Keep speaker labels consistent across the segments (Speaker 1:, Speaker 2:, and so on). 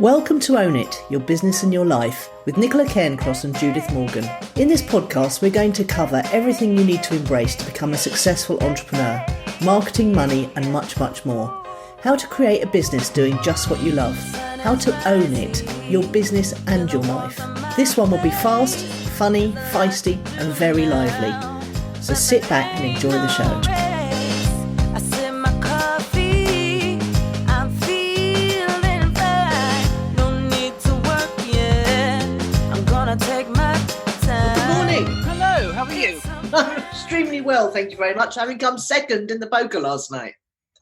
Speaker 1: Welcome to Own It, Your Business and Your Life with Nicola Cairncross and Judith Morgan. In this podcast, we're going to cover everything you need to embrace to become a successful entrepreneur, marketing, money, and much, much more. How to create a business doing just what you love. How to own it, your business and your life. This one will be fast, funny, feisty, and very lively. So sit back and enjoy the show. Extremely well, thank you very much. Having come second in the poker last night.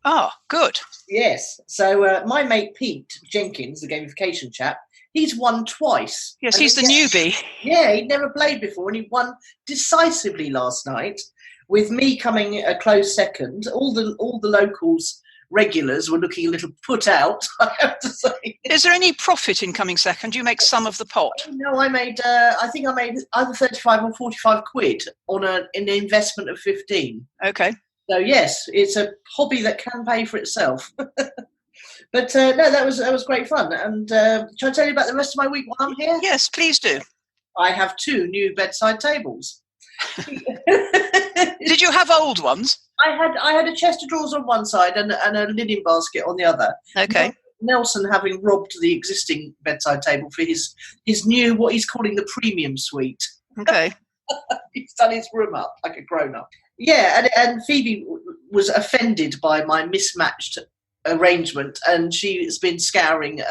Speaker 2: Oh, good.
Speaker 1: Yes. So my mate Pete Jenkins, the gamification chap, he's won twice.
Speaker 2: Yes, he's the newbie.
Speaker 1: Yeah, he'd never played before, and he won decisively last night with me coming a close second. All the locals regulars were looking a little put out, I have to say.
Speaker 2: Is there any profit in coming second? You make some of the pot.
Speaker 1: No, I think I made either 35 or 45 quid on an investment of 15.
Speaker 2: Okay.
Speaker 1: So yes, it's a hobby that can pay for itself. But no, that was great fun. And shall I tell you about the rest of my week while I'm here?
Speaker 2: Yes, please do.
Speaker 1: I have 2 new bedside tables.
Speaker 2: Did you have old ones?
Speaker 1: I had a chest of drawers on one side and a linen basket on the other.
Speaker 2: Okay.
Speaker 1: Nelson having robbed the existing bedside table for his new, what he's calling the premium suite.
Speaker 2: Okay.
Speaker 1: He's done his room up like a grown-up. Yeah, and Phoebe was offended by my mismatched arrangement, and she's been scouring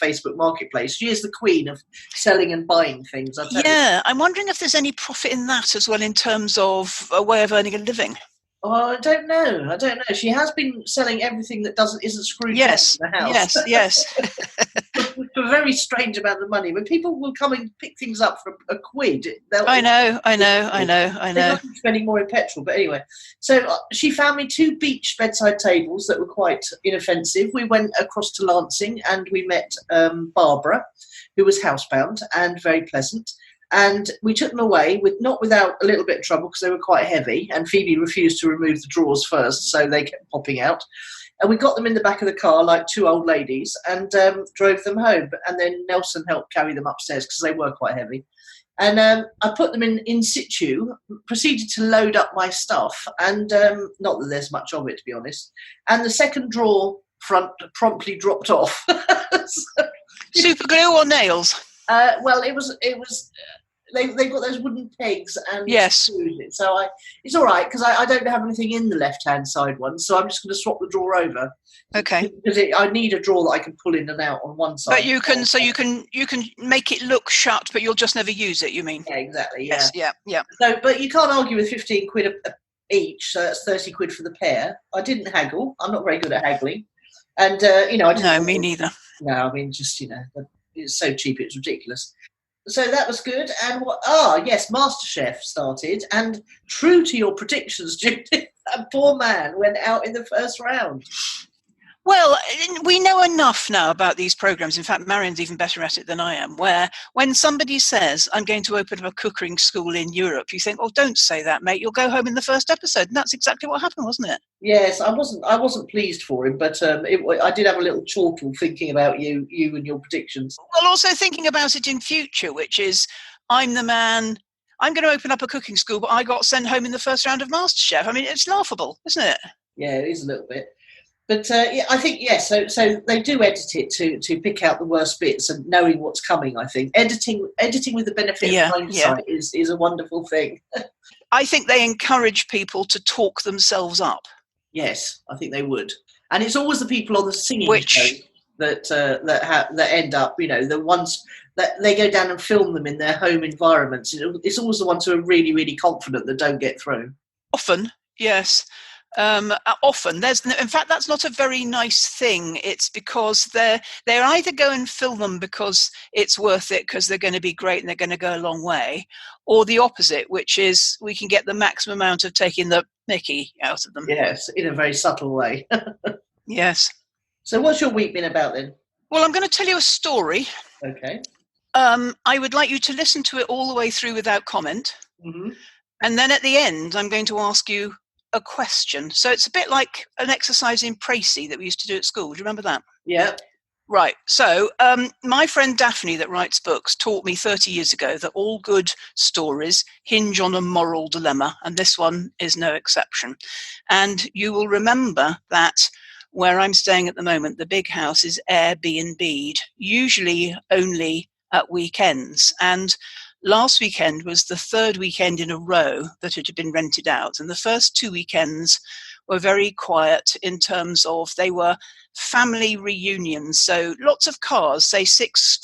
Speaker 1: Facebook Marketplace. She is the queen of selling and buying things.
Speaker 2: Yeah, I'm wondering if there's any profit in that as well in terms of a way of earning a living.
Speaker 1: Oh, I don't know. She has been selling everything that isn't screwed in the house.
Speaker 2: Yes.
Speaker 1: For a very strange amount of money. When people will come and pick things up for a quid,
Speaker 2: I know.
Speaker 1: They're not spending more in petrol, but anyway. So she found me 2 beach bedside tables that were quite inoffensive. We went across to Lancing and we met Barbara, who was housebound and very pleasant. And we took them away not without a little bit of trouble because they were quite heavy, and Phoebe refused to remove the drawers first, so they kept popping out. And we got them in the back of the car like 2 old ladies and drove them home. And then Nelson helped carry them upstairs because they were quite heavy. And I put them in situ, proceeded to load up my stuff, and not that there's much of it, to be honest. And the second drawer front promptly dropped off.
Speaker 2: Super glue or nails?
Speaker 1: Well, it was. They've got those wooden pegs and
Speaker 2: yes.
Speaker 1: So it's all right because I don't have anything in the left-hand side one, so I'm just going to swap the drawer over.
Speaker 2: Okay.
Speaker 1: Because I need a drawer that I can pull in and out on one side.
Speaker 2: But you can make it look shut, but you'll just never use it. You mean?
Speaker 1: Yeah, exactly. Yeah.
Speaker 2: Yes. Yeah.
Speaker 1: So, but you can't argue with 15 quid each, so that's 30 quid for the pair. I didn't haggle. I'm not very good at haggling, and I didn't.
Speaker 2: No, me neither.
Speaker 1: No, I mean just it's so cheap, it's ridiculous. So that was good. And yes, MasterChef started. And true to your predictions, Judith, that poor man went out in the first round.
Speaker 2: Well, we know enough now about these programs. In fact, Marion's even better at it than I am, where when somebody says, I'm going to open up a cooking school in Europe, you think, oh, don't say that, mate. You'll go home in the first episode. And that's exactly what happened, wasn't it?
Speaker 1: Yes, I wasn't pleased for him, but I did have a little chortle thinking about you and your predictions.
Speaker 2: Well, also thinking about it in future, which is, I'm the man, I'm going to open up a cooking school, but I got sent home in the first round of MasterChef. I mean, it's laughable, isn't it?
Speaker 1: Yeah, it is a little bit. But I think, yes, so they do edit it to pick out the worst bits and knowing what's coming, I think. Editing with the benefit of hindsight is a wonderful thing.
Speaker 2: I think they encourage people to talk themselves up.
Speaker 1: Yes, I think they would. And it's always the people on the singing show that end up, the ones that they go down and film them in their home environments. It's always the ones who are really, really confident that don't get through.
Speaker 2: Often, yes. Often in fact that's not a very nice thing. It's because they're either go and film them because it's worth it because they're going to be great and they're going to go a long way, or the opposite, which is we can get the maximum amount of taking the mickey out of them.
Speaker 1: Yes, in a very subtle way.
Speaker 2: Yes.
Speaker 1: So what's your week been about then?
Speaker 2: Well, I'm going to tell you a story.
Speaker 1: Okay.
Speaker 2: I would like you to listen to it all the way through without comment.
Speaker 1: Mm-hmm.
Speaker 2: And then at the end I'm going to ask you a question. So it's a bit like an exercise in précis that we used to do at school. Do you remember that?
Speaker 1: Yeah.
Speaker 2: Right. So my friend Daphne that writes books taught me 30 years ago that all good stories hinge on a moral dilemma, and this one is no exception. And you will remember that where I'm staying at the moment, the big house is Airbnb'd, usually only at weekends. And last weekend was the third weekend in a row that it had been rented out. And the first 2 weekends were very quiet in terms of they were family reunions. So lots of cars, say six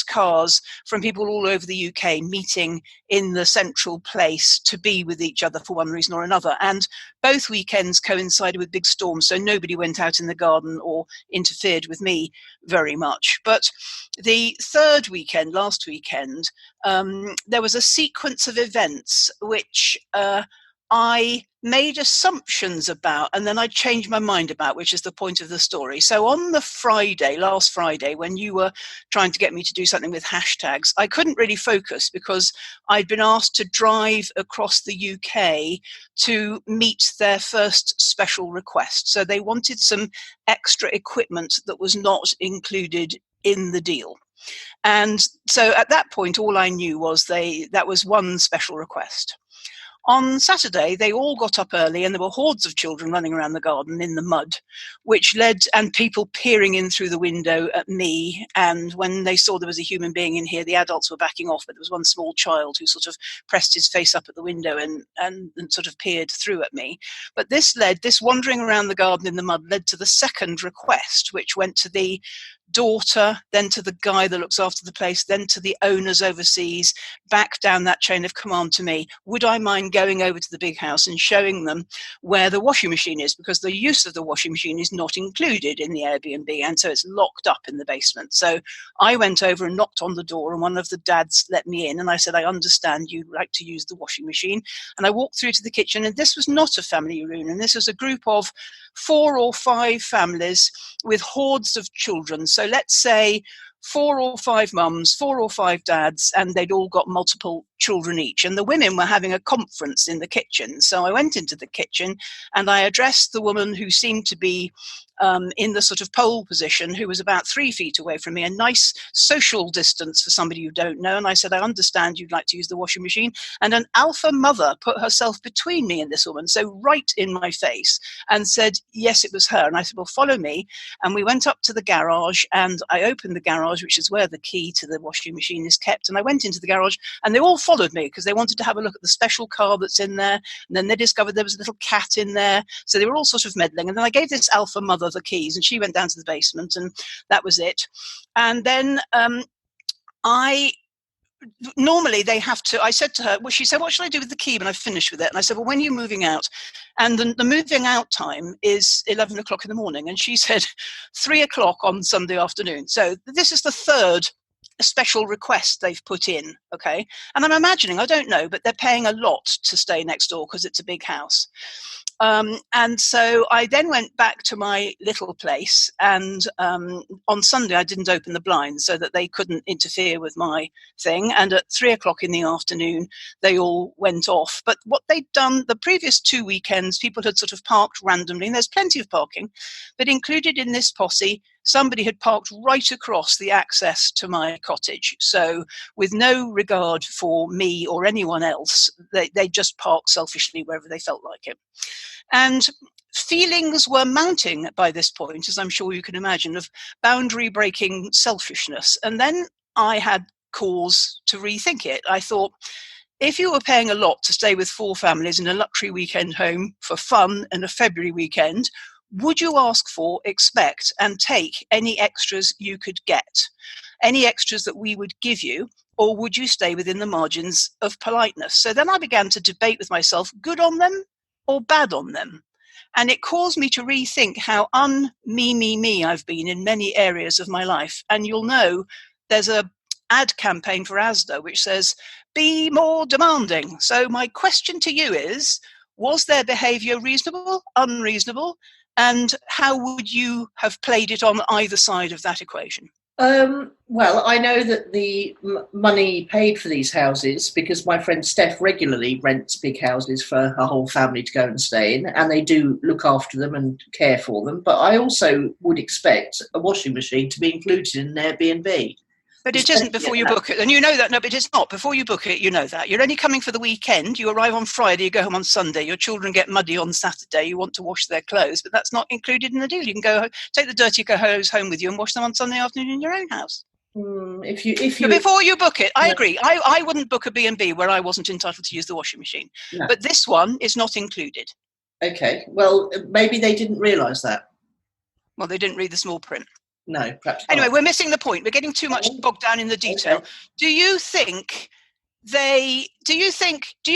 Speaker 2: cars from people all over the UK meeting in the central place to be with each other for one reason or another. And both weekends coincided with big storms, so nobody went out in the garden or interfered with me very much. But the third weekend, last weekend, there was a sequence of events which I made assumptions about, and then I changed my mind about, which is the point of the story. So on the Friday, last Friday, when you were trying to get me to do something with hashtags, I couldn't really focus because I'd been asked to drive across the UK to meet their first special request. So they wanted some extra equipment that was not included in the deal. And so at that point, all I knew was that was one special request. On Saturday, they all got up early and there were hordes of children running around the garden in the mud, which led, and people peering in through the window at me. And when they saw there was a human being in here, the adults were backing off, but there was one small child who sort of pressed his face up at the window and sort of peered through at me. But this wandering around the garden in the mud led to the second request, which went to the daughter, then to the guy that looks after the place, then to the owners overseas, back down that chain of command to me. Would I mind going over to the big house and showing them where the washing machine is? Because the use of the washing machine is not included in the Airbnb, and so it's locked up in the basement. So I went over and knocked on the door, and one of the dads let me in, and I said, I understand you'd like to use the washing machine. And I walked through to the kitchen, and this was not a family reunion. This was a group of 4 or 5 families with hordes of children. So let's say 4 or 5 mums, 4 or 5 dads, and they'd all got multiple children each. And the women were having a conference in the kitchen. So I went into the kitchen and I addressed the woman who seemed to be in the sort of pole position, who was about 3 feet away from me, a nice social distance for somebody you don't know. And I said, I understand you'd like to use the washing machine. And an alpha mother put herself between me and this woman, so right in my face, and said, yes, it was her. And I said, well, follow me. And we went up to the garage, and I opened the garage, which is where the key to the washing machine is kept. And I went into the garage, and they all followed me because they wanted to have a look at the special car that's in there. And then they discovered there was a little cat in there. So they were all sort of meddling. And then I gave this alpha mother the keys, and she went down to the basement, and that was it. And then normally they have to, I said to her, well, she said, what should I do with the key when I've finished with it? And I said, well, when are you moving out? And the moving out time is 11 o'clock in the morning. And she said 3 o'clock on Sunday afternoon. So this is the third special request they've put in. Okay. And I'm imagining, I don't know, but they're paying a lot to stay next door because it's a big house. And so I then went back to my little place, and on Sunday I didn't open the blinds so that they couldn't interfere with my thing. And at 3 o'clock in the afternoon, they all went off. But what they'd done the previous 2 weekends, people had sort of parked randomly, and there's plenty of parking, but included in this posse, somebody had parked right across the access to my cottage. So with no regard for me or anyone else, they just parked selfishly wherever they felt like it. And feelings were mounting by this point, as I'm sure you can imagine, of boundary-breaking selfishness. And then I had cause to rethink it. I thought, if you were paying a lot to stay with 4 families in a luxury weekend home for fun and a February weekend, would you ask for, expect, and take any extras you could get? Any extras that we would give you? Or would you stay within the margins of politeness? So then I began to debate with myself, good on them or bad on them? And it caused me to rethink how me I've been in many areas of my life. And you'll know there's a ad campaign for Asda which says, be more demanding. So my question to you is, was their behaviour reasonable, unreasonable? And how would you have played it on either side of that equation?
Speaker 1: Well, I know that the money paid for these houses, because my friend Steph regularly rents big houses for her whole family to go and stay in, and they do look after them and care for them. But I also would expect a washing machine to be included in an Airbnb.
Speaker 2: But it isn't before you book it. And you know that. No, but it's not. Before you book it, you know that. You're only coming for the weekend. You arrive on Friday, you go home on Sunday. Your children get muddy on Saturday. You want to wash their clothes, but that's not included in the deal. You can go take the dirty clothes home with you and wash them on Sunday afternoon in your own house.
Speaker 1: If you
Speaker 2: before you book it, I agree. I wouldn't book a B&B where I wasn't entitled to use the washing machine. No. But this one is not included.
Speaker 1: Okay. Well, maybe they didn't realise that.
Speaker 2: Well, they didn't read the small print.
Speaker 1: No, perhaps
Speaker 2: not. Anyway, we're
Speaker 1: Oh.
Speaker 2: missing the point. We're getting too much bogged down in the detail. Okay. Do you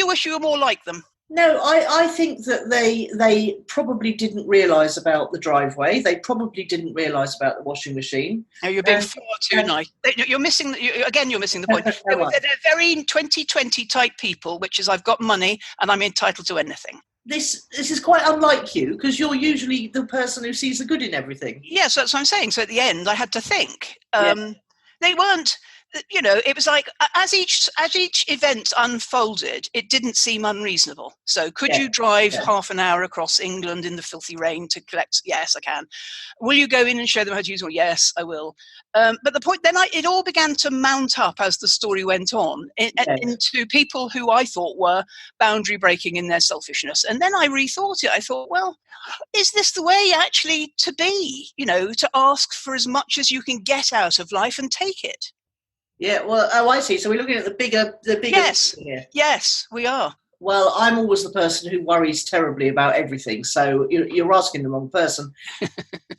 Speaker 2: wish you were more like them?
Speaker 1: No, I think that they probably didn't realise about the driveway. They probably didn't realise about the washing machine.
Speaker 2: No, you're being far too nice. You're missing the point. They're very 2020 type people, which is I've got money and I'm entitled to anything.
Speaker 1: This is quite unlike you, because you're usually the person who sees the good in everything.
Speaker 2: Yes, that's what I'm saying. So at the end, I had to think. They weren't. It was like as each event unfolded, it didn't seem unreasonable. So could you drive half an hour across England in the filthy rain to collect? Yes, I can. Will you go in and show them how to use it? Yes, I will. But the point then, it all began to mount up as the story went on into people who I thought were boundary breaking in their selfishness. And then I rethought it. I thought, well, is this the way actually to be? To ask for as much as you can get out of life and take it.
Speaker 1: Yeah, well, I see. So we're looking at the bigger.
Speaker 2: Yes, yes, we are.
Speaker 1: Well, I'm always the person who worries terribly about everything. So you're asking the wrong person.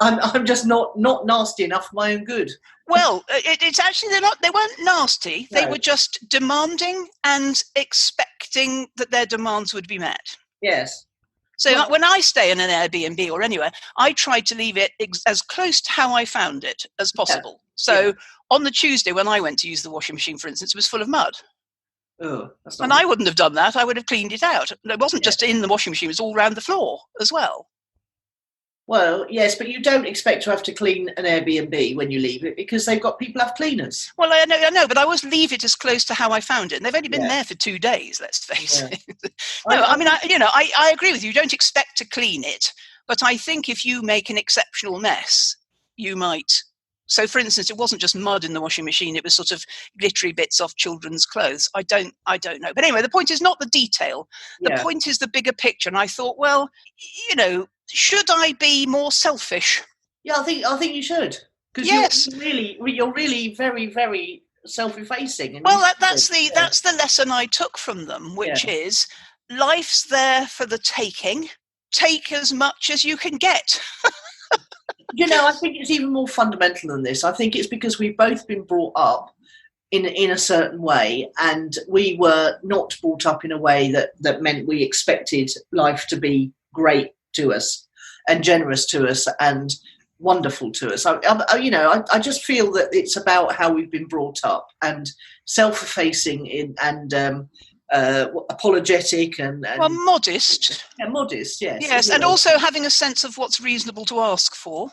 Speaker 1: I'm just not nasty enough for my own good.
Speaker 2: Well, it's actually they weren't nasty. No. They were just demanding and expecting that their demands would be met.
Speaker 1: Yes.
Speaker 2: So when I stay in an Airbnb or anywhere, I try to leave it as close to how I found it as possible. Yeah. So on the Tuesday when I went to use the washing machine, for instance, it was full of mud.
Speaker 1: Oh,
Speaker 2: and I wouldn't have done that. I would have cleaned it out. It wasn't just in the washing machine. It was all around the floor as well.
Speaker 1: Well, yes, but you don't expect to have to clean an Airbnb when you leave it, because they've got people have cleaners.
Speaker 2: Well, I know, but I always leave it as close to how I found it. And they've only been there for 2 days, let's face it. No, I agree with you. You don't expect to clean it, but I think if you make an exceptional mess, you might. So, for instance, it wasn't just mud in the washing machine. It was sort of glittery bits off children's clothes. I don't know. But anyway, the point is not the detail. The point is the bigger picture. And I thought, well, should I be more selfish?
Speaker 1: Yeah, I think you should. Because you're really very, very self-effacing.
Speaker 2: Well, that's the lesson I took from them, which is life's there for the taking. Take as much as you can get.
Speaker 1: I think it's even more fundamental than this. I think it's because we've both been brought up in a certain way, and we were not brought up in a way that meant we expected life to be great to us and generous to us and wonderful to us. I just feel that it's about how we've been brought up, and self-effacing and apologetic and
Speaker 2: modest.
Speaker 1: Yeah, modest, yes.
Speaker 2: Yes, and also having a sense of what's reasonable to ask for.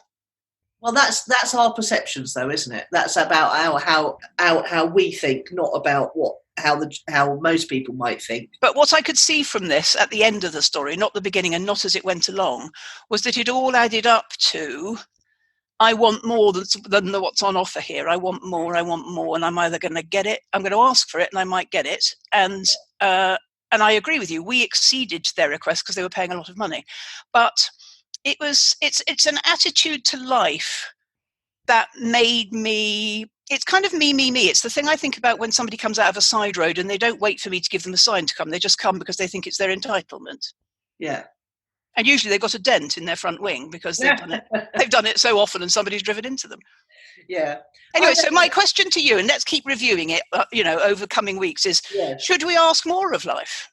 Speaker 1: Well, that's our perceptions, though, isn't it? That's about how we think, not about how most people might think.
Speaker 2: But what I could see from this at the end of the story, not the beginning and not as it went along, was that it all added up to, I want more than what's on offer here. I want more, and I'm either going to get it, I'm going to ask for it, and I might get it. And I agree with you. We exceeded their request because they were paying a lot of money. But it's an attitude to life that made me, it's kind of me. It's the thing I think about when somebody comes out of a side road and they don't wait for me to give them a sign to come. They just come because they think it's their entitlement.
Speaker 1: Yeah.
Speaker 2: And usually they've got a dent in their front wing because they've done it. They've done it so often and somebody's driven into them.
Speaker 1: Yeah.
Speaker 2: Anyway, so my question to you, and let's keep reviewing it, over coming weeks, is should we ask more of life?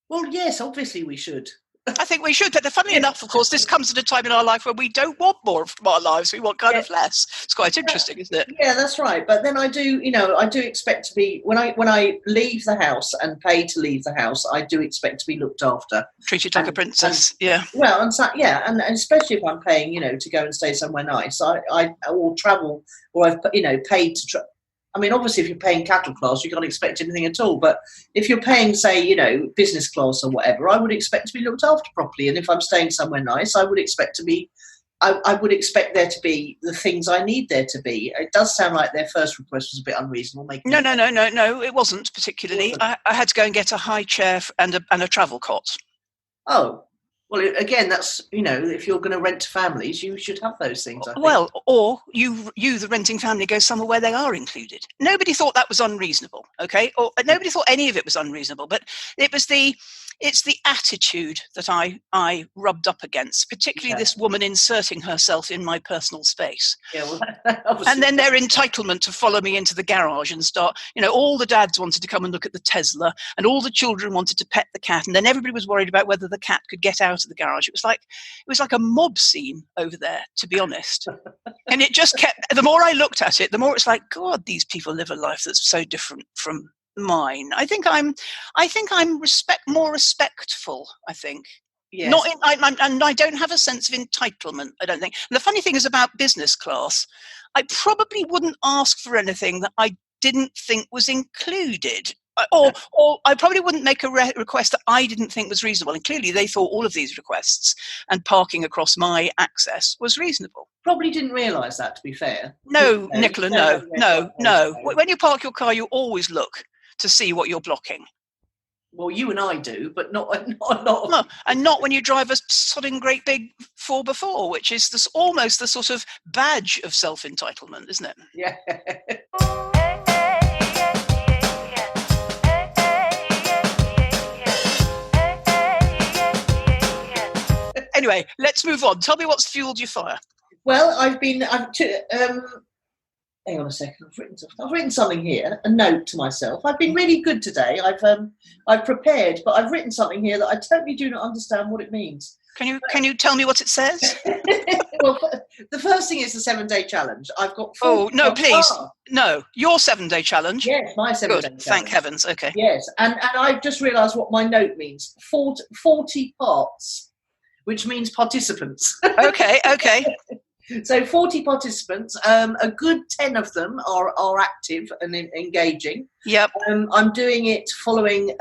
Speaker 1: Well, yes, obviously we should.
Speaker 2: I think we should, but funnily enough, of course, this comes at a time in our life where we don't want more from our lives. We want kind of less. It's quite interesting, isn't it?
Speaker 1: Yeah, that's right. But then I do expect to be, when I leave the house and pay to leave the house, I do expect to be looked after.
Speaker 2: Treated like a princess, yeah.
Speaker 1: Well, and especially if I'm paying, to go and stay somewhere nice, I will travel, or I've, paid to travel. I mean, obviously, if you're paying cattle class, you can't expect anything at all. But if you're paying, say, business class or whatever, I would expect to be looked after properly. And if I'm staying somewhere nice, I would expect to be, I would expect there to be the things I need there to be. It does sound like their first request was a bit unreasonable.
Speaker 2: No, it wasn't particularly. I had to go and get a high chair and a travel cot.
Speaker 1: Oh. Well, again, that's, if you're going to rent to families, you should have those things, I think.
Speaker 2: Well, or you, the renting family, go somewhere where they are included. Nobody thought that was unreasonable, okay? Or nobody thought any of it was unreasonable, but it's the attitude that I rubbed up against, particularly this woman inserting herself in my personal space.
Speaker 1: Yeah, well,
Speaker 2: and then their entitlement to follow me into the garage and start, all the dads wanted to come and look at the Tesla, and all the children wanted to pet the cat, and then everybody was worried about whether the cat could get out of the garage. It was like a mob scene over there, to be honest. And it just kept, the more I looked at it, the more it's like, God, these people live a life that's so different from mine. I think I'm more respectful, I think.
Speaker 1: Yes.
Speaker 2: And I don't have a sense of entitlement, I don't think. And the funny thing is about business class, I probably wouldn't ask for anything that I didn't think was included. Or I probably wouldn't make a request that I didn't think was reasonable. And clearly they thought all of these requests and parking across my access was reasonable.
Speaker 1: Probably didn't realise that, to be fair.
Speaker 2: No, Nicola, no. When you park your car, you always look to see what you're blocking.
Speaker 1: Well, you and I do, but not.
Speaker 2: No, and not when you drive a sodding great big 4x4, which is almost the sort of badge of self-entitlement, isn't it?
Speaker 1: Yeah.
Speaker 2: Anyway, let's move on. Tell me what's fueled your fire.
Speaker 1: Well, hang on a second. I've written something here, a note to myself. I've been really good today. I've prepared, but I've written something here that I totally do not understand what it means.
Speaker 2: Can you tell me what it says?
Speaker 1: Well, the first thing is the 7-day challenge. I've got.
Speaker 2: No, please, no. Your 7-day challenge.
Speaker 1: Yes, my 7-day challenge.
Speaker 2: Thank heavens. Okay.
Speaker 1: Yes, and I've just realised what my note means. 40 parts. Which means participants.
Speaker 2: Okay.
Speaker 1: So 40 participants, a good 10 of them are active and engaging.
Speaker 2: Yep.
Speaker 1: I'm doing it following,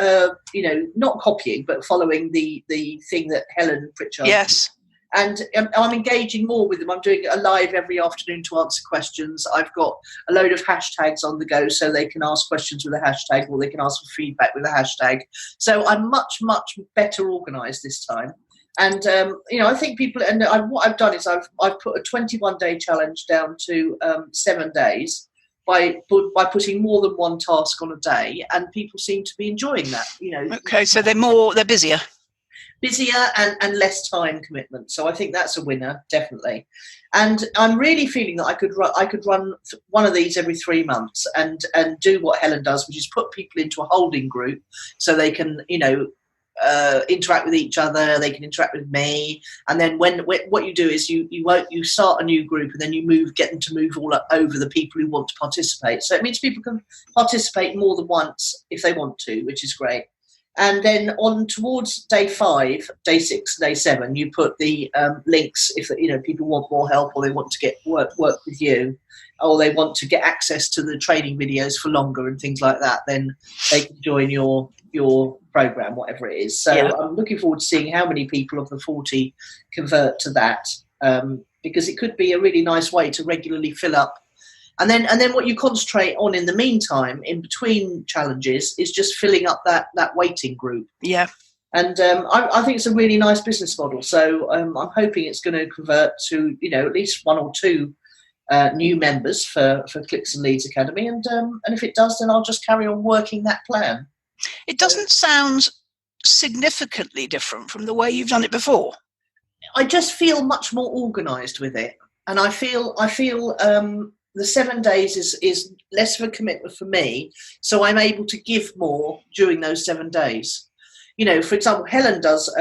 Speaker 1: not copying, but following the thing that Helen Pritchard.
Speaker 2: Yes.
Speaker 1: And I'm engaging more with them. I'm doing a live every afternoon to answer questions. I've got a load of hashtags on the go, so they can ask questions with a hashtag, or they can ask for feedback with a hashtag. So I'm much, much better organised this time. And, I think people, and what I've done is I've put a 21-day challenge down to 7 days by putting more than one task on a day, and people seem to be enjoying that,
Speaker 2: Okay, so they're busier.
Speaker 1: Busier and less time commitment. So I think that's a winner, definitely. And I'm really feeling that I could run one of these every 3 months and do what Helen does, which is put people into a holding group so they can, interact with each other, they can interact with me, and then when what you do is you start a new group, and then you get them to move all up over the people who want to participate. So it means people can participate more than once if they want to, which is great. And then on towards day 5, day 6, day 7, you put the links if people want more help, or they want to get work with you, or they want to get access to the training videos for longer and things like that. Then they can join your program, whatever it is. So yeah. I'm looking forward to seeing how many people of the 40 convert to that, because it could be a really nice way to regularly fill up. And then what you concentrate on in the meantime, in between challenges, is just filling up that waiting group.
Speaker 2: Yeah.
Speaker 1: And I think it's a really nice business model. So I'm hoping it's going to convert to at least 1 or 2 new members for Clicks and Leads Academy. And if it does, then I'll just carry on working that plan.
Speaker 2: It doesn't sound significantly different from the way you've done it before.
Speaker 1: I just feel much more organised with it, and I feel the 7 days is less of a commitment for me, so I'm able to give more during those 7 days. for example, Helen does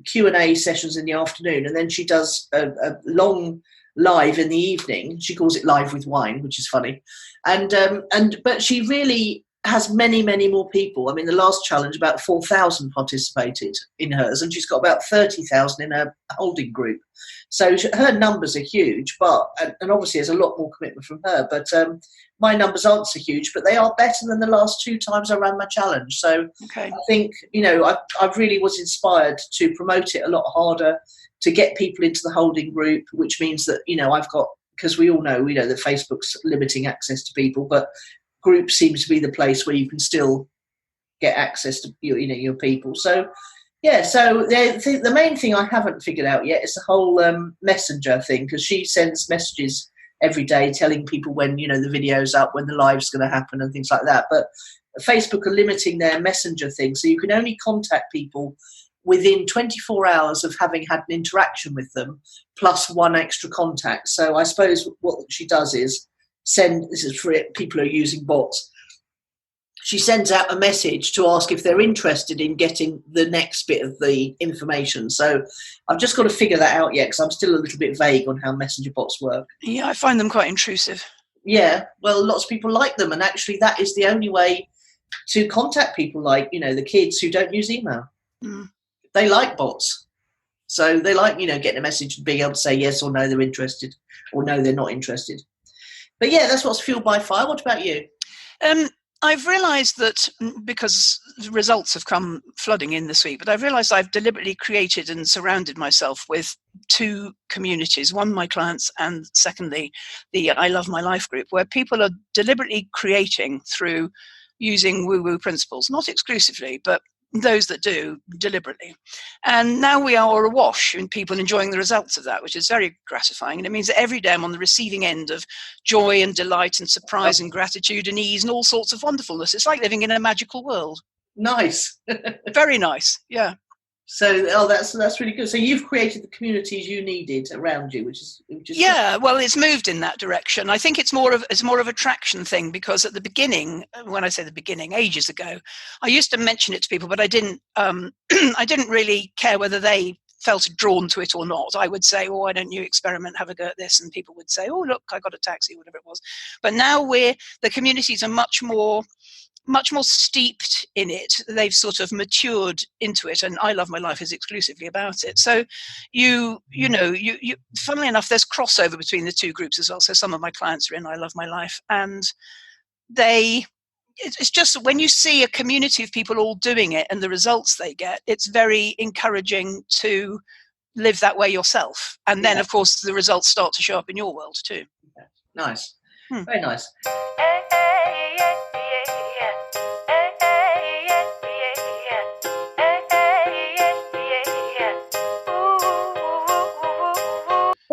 Speaker 1: Q&A sessions in the afternoon, and then she does a long live in the evening. She calls it Live with Wine, which is funny. But she really has many, many more people. I mean, the last challenge, about 4,000 participated in hers, and she's got about 30,000 in her holding group. So her numbers are huge, and obviously there's a lot more commitment from her. But my numbers aren't so huge, but they are better than the last 2 times I ran my challenge. So okay. I think, I really was inspired to promote it a lot harder, to get people into the holding group, which means that, I've got, because we all know, that Facebook's limiting access to people, but group seems to be the place where you can still get access to your people. So so the main thing I haven't figured out yet is the whole messenger thing, because she sends messages every day telling people when the video's up, when the live's going to happen and things like that. But Facebook are limiting their messenger thing, so you can only contact people within 24 hours of having had an interaction with them, plus 1 extra contact. So I suppose what she does is this is for people who are using bots, she sends out a message to ask if they're interested in getting the next bit of the information. So I've just got to figure that out yet, because I'm still a little bit vague on how messenger bots work.
Speaker 2: Yeah, I find them quite intrusive.
Speaker 1: Yeah, well, lots of people like them, and actually that is the only way to contact people, like, the kids who don't use email. Mm. They like bots. So they like, getting a message and being able to say yes or no, they're interested, or no, they're not interested. But yeah, that's what's fueled by fire. What about you?
Speaker 2: I've realised that, because the results have come flooding in this week, but I've realised I've deliberately created and surrounded myself with 2 communities. One, my clients, and secondly, the I Love My Life group, where people are deliberately creating through using woo-woo principles, not exclusively, but those that do deliberately. And now we are awash in people enjoying the results of that, which is very gratifying. And it means that every day I'm on the receiving end of joy and delight and surprise and gratitude and ease and all sorts of wonderfulness. It's like living in a magical world.
Speaker 1: Nice.
Speaker 2: Very nice. Yeah.
Speaker 1: So, that's really good. So you've created the communities you needed around you, which is
Speaker 2: yeah. Well, it's moved in that direction. I think it's more of a traction thing, because at the beginning, when I say the beginning, ages ago, I used to mention it to people, but I didn't. I didn't really care whether they felt drawn to it or not. I would say, "Oh, why don't you experiment? Have a go at this?" And people would say, "Oh, look, I got a taxi," whatever it was. But now the communities are much more steeped in it. They've sort of matured into it, and I Love My Life is exclusively about it. So you funnily enough, there's crossover between the 2 groups as well. So some of my clients are in I Love My Life, and it's just when you see a community of people all doing it and the results they get, it's very encouraging to live that way yourself. And then, of course, the results start to show up in your world too.
Speaker 1: Nice. Very nice.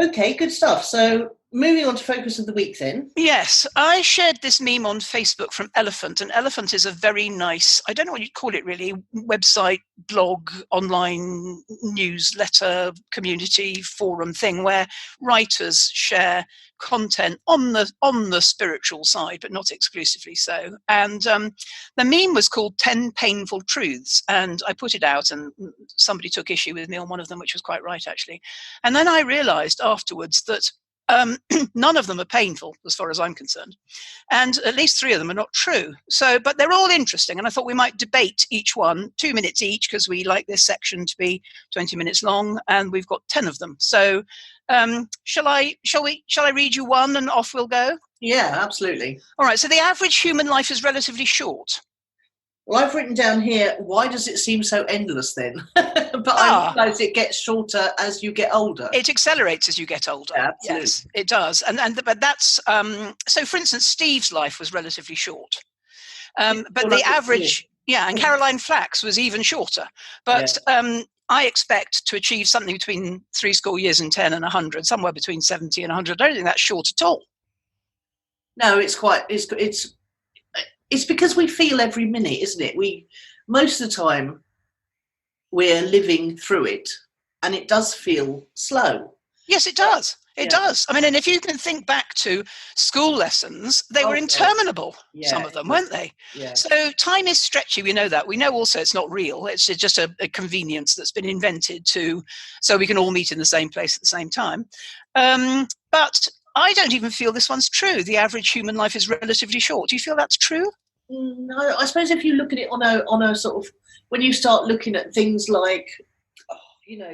Speaker 1: Okay, good stuff. So moving on to focus of the week then.
Speaker 2: Yes, I shared this meme on Facebook from Elephant, and Elephant is a very nice, I don't know what you'd call it really, website, blog, online newsletter, community forum thing, where writers share content on the spiritual side, but not exclusively so. And the meme was called 10 Painful Truths, and I put it out, and somebody took issue with me on one of them, which was quite right actually. And then I realized afterwards that none of them are painful as far as I'm concerned, and at least 3 of them are not true. So, but they're all interesting, and I thought we might debate each one, 2 minutes each, because we like this section to be 20 minutes long, and we've got 10 of them. So shall I read you one and off we'll go?
Speaker 1: Yeah, absolutely.
Speaker 2: All right. So the average human life is relatively short.
Speaker 1: Well, I've written down here, why does it seem so endless then? But I realise it gets shorter as you get older.
Speaker 2: It accelerates as you get older.
Speaker 1: Yeah, absolutely.
Speaker 2: Yes, it does. But that's, so for instance, Steve's life was relatively short. But the average, and Caroline Flack's was even shorter. But I expect to achieve something between 70 years and 10 and 100, somewhere between 70 and 100. I don't think that's short at all.
Speaker 1: No, it's because we feel every minute, isn't it? Most of the time we're living through it, and it does feel slow.
Speaker 2: Yes, it does. It does. I mean, and if you can think back to school lessons, they were interminable, some of them, weren't they?
Speaker 1: Yeah.
Speaker 2: So time is stretchy, we know that. We know also it's not real. It's just a convenience that's been invented so we can all meet in the same place at the same time. But I don't even feel this one's true. The average human life is relatively short. Do you feel that's true?
Speaker 1: No, I suppose if you look at it on a sort of, when you start looking at things like,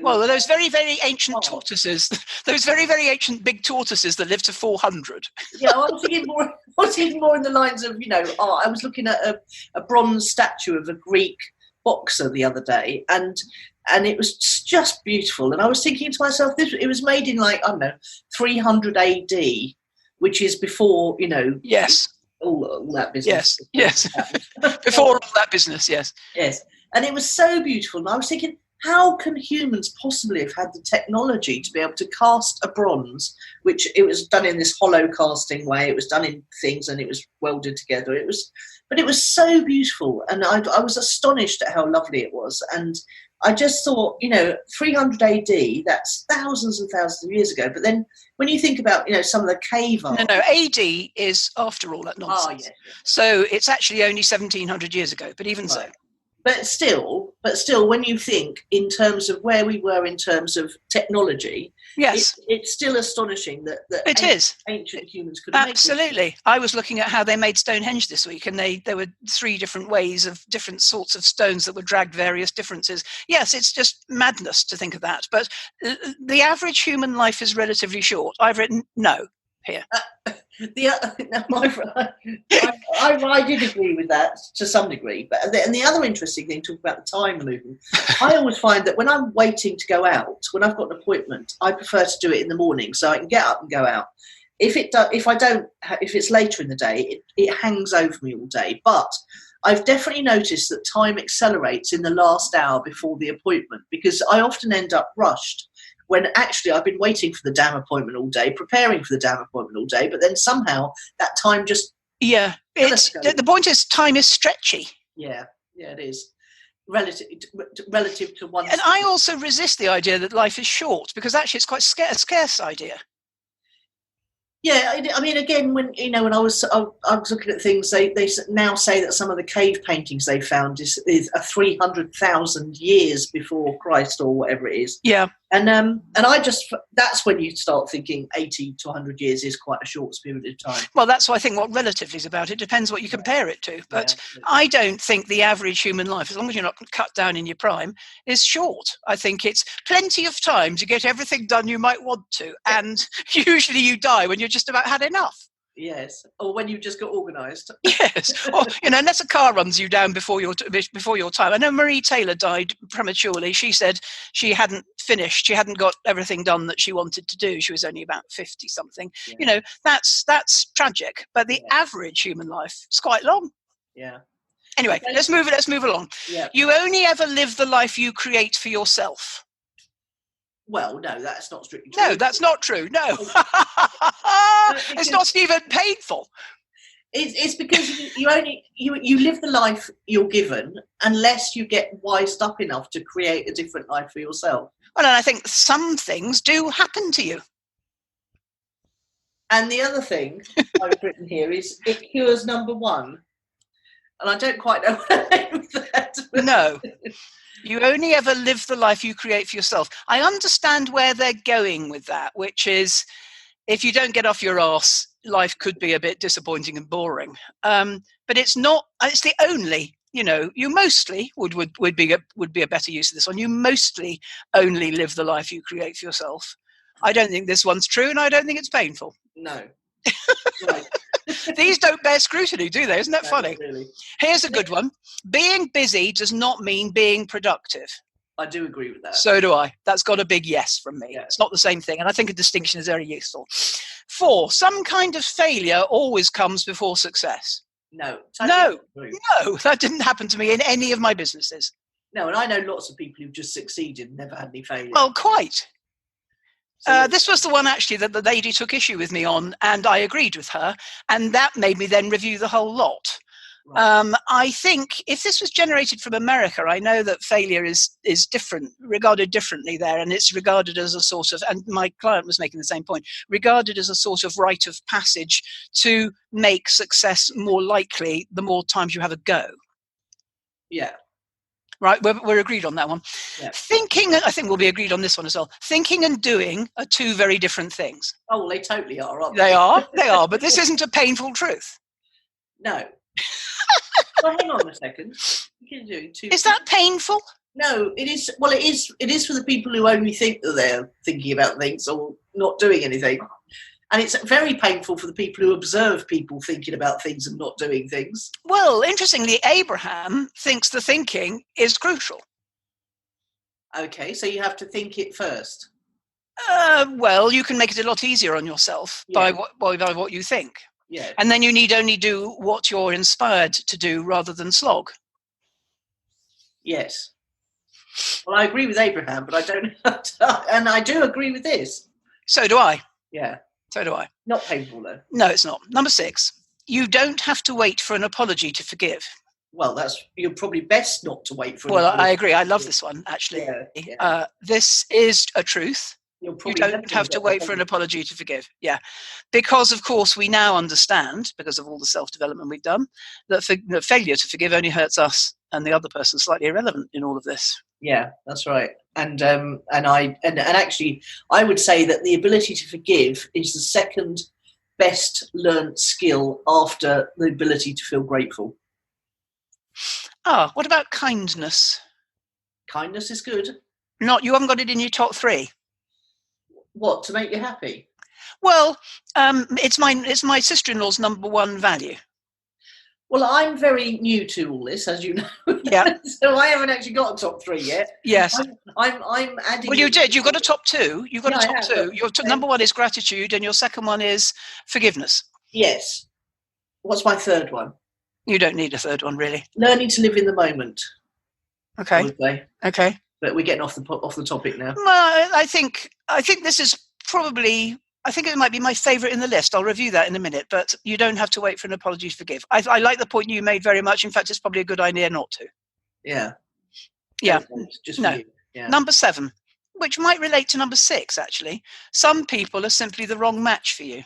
Speaker 2: well, those very, very ancient tortoises, those very, very ancient big tortoises that live to 400.
Speaker 1: Yeah, I was thinking more in the lines of, I was looking at a bronze statue of a Greek boxer the other day, and it was just beautiful. And I was thinking to myself, it was made in 300 AD, which is before,
Speaker 2: Yes.
Speaker 1: All that business.
Speaker 2: Yes. Before all that business, yes.
Speaker 1: Yes. And it was so beautiful. And I was thinking, how can humans possibly have had the technology to be able to cast a bronze, which it was done in this hollow casting way, it was done in things and it was welded together. But it was so beautiful. And I was astonished at how lovely it was. And I just thought, 300 AD, that's thousands and thousands of years ago. But then when you think about, some of the cave art.
Speaker 2: No, AD is after all that nonsense.
Speaker 1: Yes.
Speaker 2: So it's actually only 1700 years ago, but even so.
Speaker 1: But still, when you think in terms of where we were in terms of technology,
Speaker 2: yes,
Speaker 1: it's still astonishing that
Speaker 2: it is.
Speaker 1: Ancient humans could make
Speaker 2: absolutely. I was looking at how they made Stonehenge this week, and there were 3 different ways of different sorts of stones that were dragged various differences. Yes, it's just madness to think of that. But the average human life is relatively short. I've written no here.
Speaker 1: I did agree with that to some degree, but the other interesting thing, talking about the time movement, I always find that when I'm waiting to go out, when I've got an appointment, I prefer to do it in the morning so I can get up and go out. If it's later in the day, it hangs over me all day. But I've definitely noticed that time accelerates in the last hour before the appointment, because I often end up rushed, when actually I've been waiting for the damn appointment all day, preparing for the damn appointment all day, but then somehow that time just...
Speaker 2: Yeah, the point is time is stretchy.
Speaker 1: Yeah, it is. Relative to one...
Speaker 2: And I also resist the idea that life is short, because actually it's quite a scarce idea.
Speaker 1: Yeah, I mean, again, when I was looking at things, they now say that some of the cave paintings they found is 300,000 years before Christ or whatever it is.
Speaker 2: Yeah.
Speaker 1: And that's when you start thinking 80 to 100 years is quite a short period of time.
Speaker 2: Well, that's why I think what relatively is about. It depends what you compare it to. But I don't think the average human life, as long as you're not cut down in your prime, is short. I think it's plenty of time to get everything done you might want to. And usually you die when you're just about had enough.
Speaker 1: Yes, or when you just got organised.
Speaker 2: Yes, or unless a car runs you down before your time. I know Marie Taylor died prematurely. She said she hadn't finished. She hadn't got everything done that she wanted to do. She was only about 50 something. Yeah. That's tragic. But the average human life is quite long.
Speaker 1: Yeah.
Speaker 2: Anyway, let's move along.
Speaker 1: Yeah.
Speaker 2: You only ever live the life you create for yourself.
Speaker 1: Well, no, that's not strictly true.
Speaker 2: No, that's not true. No. It's not even painful.
Speaker 1: It's because you live the life you're given unless you get wised up enough to create a different life for yourself.
Speaker 2: Well, and I think some things do happen to you.
Speaker 1: And the other thing I've written here is it cures number 1. And I don't quite know what I mean with that.
Speaker 2: No. You only ever live the life you create for yourself. I understand where they're going with that, which is if you don't get off your arse, life could be a bit disappointing and boring. But it's not. It's the only. You mostly would be a better use of this one. You mostly only live the life you create for yourself. I don't think this one's true, and I don't think it's painful.
Speaker 1: No. Right.
Speaker 2: These don't bear scrutiny, do they? Isn't that funny?
Speaker 1: Really.
Speaker 2: Here's a good one. Being busy does not mean being productive.
Speaker 1: I do agree with that.
Speaker 2: So do I. That's got a big yes from me. Yeah. It's not the same thing, and I think a distinction is very useful. 4, some kind of failure always comes before success.
Speaker 1: No.
Speaker 2: No, that didn't happen to me in any of my businesses.
Speaker 1: No, and I know lots of people who've just succeeded and never had any failure.
Speaker 2: Well, quite. This was the one actually that the lady took issue with me on, and I agreed with her, and that made me then review the whole lot.
Speaker 1: Right.
Speaker 2: I think if this was generated from America, I know that failure is different, regarded differently there, and it's regarded as a sort of, and my client was making the same point, regarded as a sort of rite of passage to make success more likely the more times you have a go.
Speaker 1: Yeah.
Speaker 2: Right, we're agreed on that one.
Speaker 1: Yeah.
Speaker 2: Thinking, I think we'll be agreed on this one as well. Thinking and doing are two very different things.
Speaker 1: Oh, well, they totally are, aren't
Speaker 2: they? They are, but this isn't a painful truth.
Speaker 1: No. Well, hang on a second.
Speaker 2: Is that painful?
Speaker 1: No, it is. Well, it is. It is for the people who only think that they're thinking about things or not doing anything, and it's very painful for the people who observe people thinking about things and not doing things.
Speaker 2: Well, interestingly, Abraham thinks the thinking is crucial.
Speaker 1: Okay, so you have to think it first.
Speaker 2: Well, you can make it a lot easier on yourself by what you think.
Speaker 1: Yeah.
Speaker 2: And then you need only do what you're inspired to do rather than slog.
Speaker 1: Yes. Well, I agree with Abraham, but I don't, and I do agree with this.
Speaker 2: So do I.
Speaker 1: Yeah.
Speaker 2: So do I.
Speaker 1: Not painful, though.
Speaker 2: No, it's not. Number 6, you don't have to wait for an apology to forgive.
Speaker 1: Well, you're probably best not to wait for an
Speaker 2: apology.
Speaker 1: apology.
Speaker 2: I agree. I love this one, actually.
Speaker 1: Yeah.
Speaker 2: This is a truth. You don't have to wait for an apology to forgive. Yeah. Because, of course, we now understand, because of all the self-development we've done, that failure to forgive only hurts us and the other person slightly irrelevant in all of this.
Speaker 1: Yeah, that's right. And actually, I would say that the ability to forgive is the second best learnt skill after the ability to feel grateful.
Speaker 2: What about kindness?
Speaker 1: Kindness is good.
Speaker 2: You haven't got it in your top 3.
Speaker 1: What, to make you happy?
Speaker 2: Well, it's my sister-in-law's number 1 value.
Speaker 1: Well, I'm very new to all this, as you know.
Speaker 2: Yeah.
Speaker 1: So I haven't actually got a top 3 yet.
Speaker 2: Yes.
Speaker 1: I'm adding.
Speaker 2: Well, you did. You got a top 2. You got a top 2. Your number 1 is gratitude, and your second one is forgiveness.
Speaker 1: Yes. What's my third one?
Speaker 2: You don't need a third one, really.
Speaker 1: Learning to live in the moment.
Speaker 2: Okay. Okay.
Speaker 1: But we're getting off the topic now.
Speaker 2: Well, I think this is probably. I think it might be my favourite in the list. I'll review that in a minute. But you don't have to wait for an apology to forgive. I like the point you made very much. In fact, it's probably a good idea not to.
Speaker 1: Yeah.
Speaker 2: Yeah.
Speaker 1: Just
Speaker 2: no.
Speaker 1: Yeah.
Speaker 2: Number 7, which might relate to number 6, actually. Some people are simply the wrong match for you.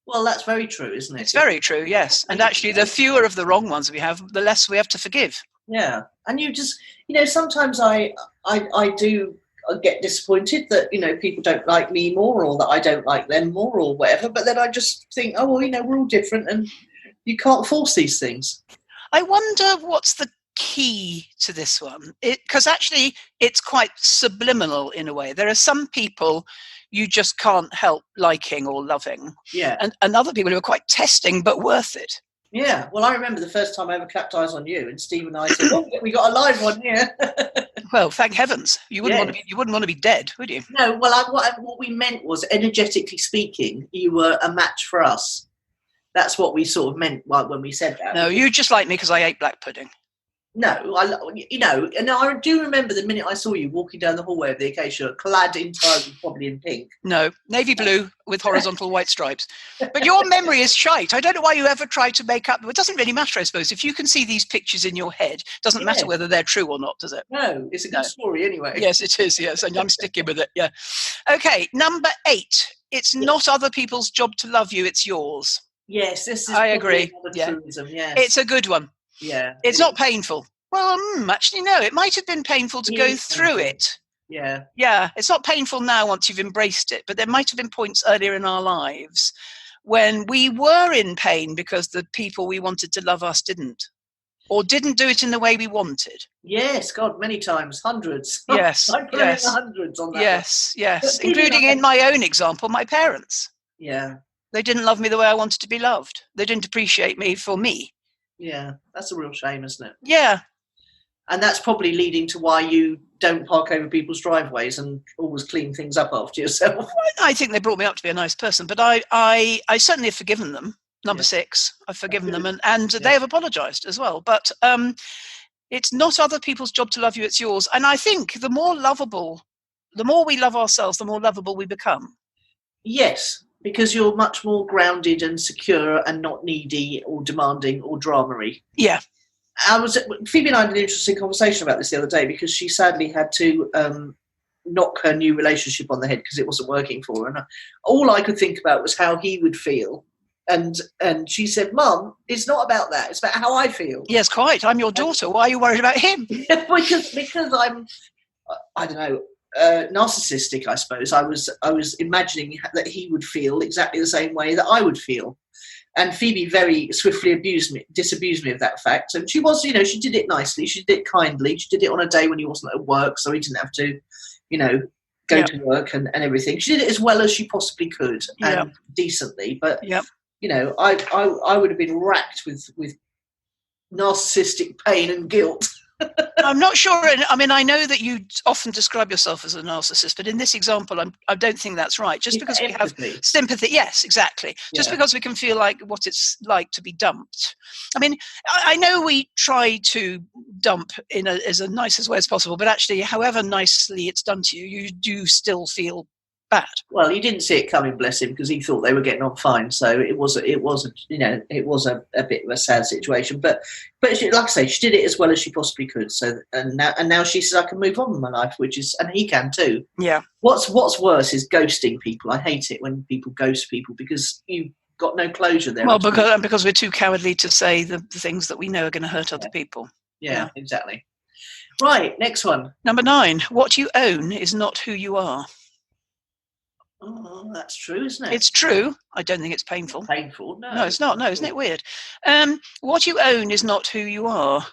Speaker 1: Well, that's very true, isn't it?
Speaker 2: It's very true, yes. And actually, the fewer of the wrong ones we have, the less we have to forgive.
Speaker 1: Yeah. And you just, sometimes I do get disappointed that, people don't like me more or that I don't like them more or whatever. But then I just think, oh, well, we're all different and you can't force these things.
Speaker 2: I wonder what's the key to this one. Because actually, it's quite subliminal in a way. There are some people you just can't help liking or loving.
Speaker 1: Yeah.
Speaker 2: And other people who are quite testing but worth it.
Speaker 1: Yeah. Well, I remember the first time I ever clapped eyes on you and Steve and I said, oh, we got a live one here.
Speaker 2: Well, thank heavens. You wouldn't want to be dead, would you?
Speaker 1: No, well, what we meant was, energetically speaking, you were a match for us. That's what we sort of meant when we said that.
Speaker 2: No, you just like me because I ate black pudding.
Speaker 1: No, and I do remember the minute I saw you walking down the hallway of the Acacia, clad entirely probably in pink.
Speaker 2: No, navy blue with horizontal white stripes. But your memory is shite. I don't know why you ever try to make up. It doesn't really matter, I suppose. If you can see these pictures in your head, it doesn't matter whether they're true or not, does it?
Speaker 1: No, it's a good story anyway.
Speaker 2: Yes, it is, yes, and I'm sticking with it, yeah. Okay, number 8. It's not other people's job to love you, it's yours.
Speaker 1: Yes, this is
Speaker 2: I agree.
Speaker 1: Truism, yes.
Speaker 2: It's a good one.
Speaker 1: Yeah.
Speaker 2: It's not painful. Well, actually, no. It might have been painful to go through it.
Speaker 1: Yeah.
Speaker 2: Yeah. It's not painful now once you've embraced it, but there might have been points earlier in our lives when we were in pain because the people we wanted to love us didn't, or didn't do it in the way we wanted.
Speaker 1: Yes, God, many times, hundreds.
Speaker 2: Yes.
Speaker 1: I put in hundreds on that.
Speaker 2: Yes. Including in my own example, my parents.
Speaker 1: Yeah.
Speaker 2: They didn't love me the way I wanted to be loved. They didn't appreciate me for me.
Speaker 1: Yeah, that's a real shame, isn't it?
Speaker 2: Yeah.
Speaker 1: And that's probably leading to why you don't park over people's driveways and always clean things up after yourself.
Speaker 2: I think they brought me up to be a nice person, but I certainly have forgiven them. Number 6, I've forgiven them, and they have apologised as well. But it's not other people's job to love you, it's yours. And I think the more we love ourselves, the more lovable we become.
Speaker 1: Yes, Because you're much more grounded and secure and not needy or demanding or dramery.
Speaker 2: Yeah.
Speaker 1: Phoebe and I had an interesting conversation about this the other day, because she sadly had to knock her new relationship on the head because it wasn't working for her. And all I could think about was how he would feel. And she said, Mum, it's not about that. It's about how I feel.
Speaker 2: Yes, quite. I'm your daughter. Why are you worried about him?
Speaker 1: because I'm, I don't know, narcissistic, I suppose. I was imagining that he would feel exactly the same way that I would feel. And Phoebe very swiftly disabused me of that fact. And she was, she did it nicely. She did it kindly. She did it on a day when he wasn't at work, so he didn't have to, go to work and everything. She did it as well as she possibly could and decently. But, I would have been racked with narcissistic pain and guilt.
Speaker 2: I'm not sure. I mean, I know that you often describe yourself as a narcissist, but in this example, I don't think that's right. Just because we have sympathy. Yes, exactly. Just because we can feel like what it's like to be dumped. I mean, I know we try to dump as nice as way as possible, but actually, however nicely it's done to you, you do still feel bad.
Speaker 1: Well, he didn't see it coming, bless him, because he thought they were getting on fine. So it was a bit of a sad situation. But she, like I say, she did it as well as she possibly could. So and now she says I can move on with my life, and he can too.
Speaker 2: Yeah.
Speaker 1: What's worse is ghosting people. I hate it when people ghost people because you've got no closure there.
Speaker 2: Well, because we're too cowardly to say the things that we know are going to hurt other people.
Speaker 1: Yeah, exactly. Right, next one.
Speaker 2: Number 9. What you own is not who you are.
Speaker 1: Oh, that's true, isn't it?
Speaker 2: It's true. I don't think it's painful.
Speaker 1: Painful?
Speaker 2: No, it's not. No, isn't it weird? What you own is not who you are.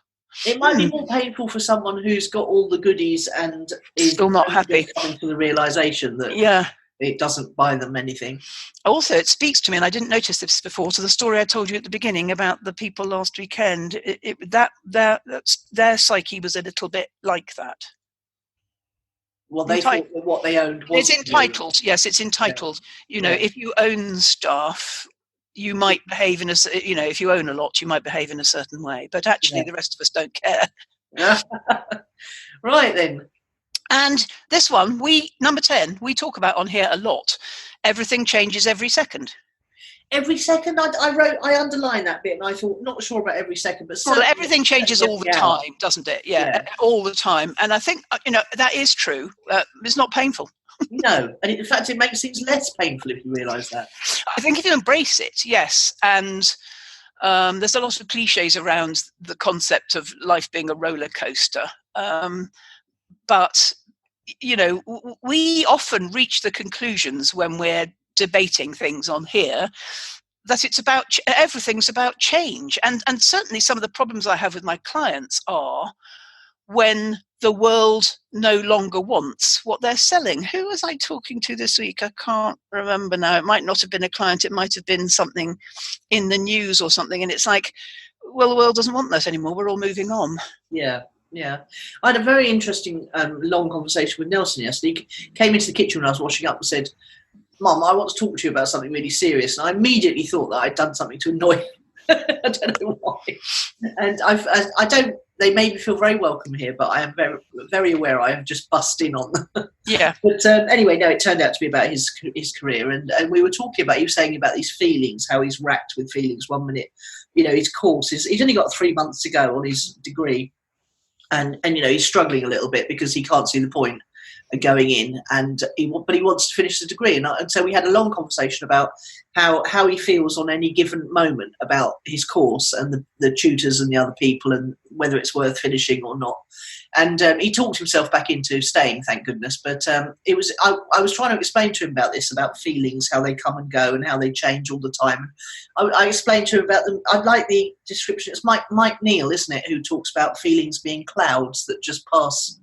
Speaker 1: It might be more painful for someone who's got all the goodies and is
Speaker 2: still not happy.
Speaker 1: Coming to the realisation that it doesn't buy them anything.
Speaker 2: Also, it speaks to me, and I didn't notice this before, to the story I told you at the beginning about the people last weekend. Their psyche was a little bit like that.
Speaker 1: Well, they thought that what they owned was...
Speaker 2: It's entitled. Yes, it's entitled. Yeah. If you own stuff, you might behave if you own a lot, you might behave in a certain way. But actually, the rest of us don't care.
Speaker 1: Right, then.
Speaker 2: And this one, number 10, we talk about on here a lot. Everything changes every second.
Speaker 1: Every second, I underlined that bit, and I thought, not sure about every second, but
Speaker 2: everything changes all the time, doesn't it? Yeah, all the time. And I think that is true. It's not painful.
Speaker 1: No, and in fact, it makes things less painful if you realise that.
Speaker 2: I think if you embrace it, yes, and there's a lot of cliches around the concept of life being a roller coaster, but we often reach the conclusions when we're debating things on here that it's about everything's about change, and certainly some of the problems I have with my clients are when the world no longer wants what they're selling. Who was I talking to this week? I can't remember now. It might not have been a client. It might have been something in the news or something, and it's like, well, the world doesn't want that anymore. We're all moving on.
Speaker 1: Yeah. I had a very interesting long conversation with Nelson yesterday. He came into the kitchen when I was washing up and said, Mum, I want to talk to you about something really serious. And I immediately thought that I'd done something to annoy him. I don't know why. And I don't, they made me feel very welcome here, but I am very, very aware I have just bust in on them.
Speaker 2: Yeah.
Speaker 1: But anyway, no, it turned out to be about his career. And we were talking about, he was saying about these feelings, how he's racked with feelings. 1 minute, his courses, he's only got 3 months to go on his degree. And he's struggling a little bit because he can't see the point going in, but he wants to finish the degree, and so we had a long conversation about how he feels on any given moment about his course and the tutors and the other people and whether it's worth finishing or not. And he talked himself back into staying, thank goodness. But I was trying to explain to him about this, about feelings, how they come and go and how they change all the time. I explained to him about them. I like the description. It's Mike Neal, isn't it, who talks about feelings being clouds that just pass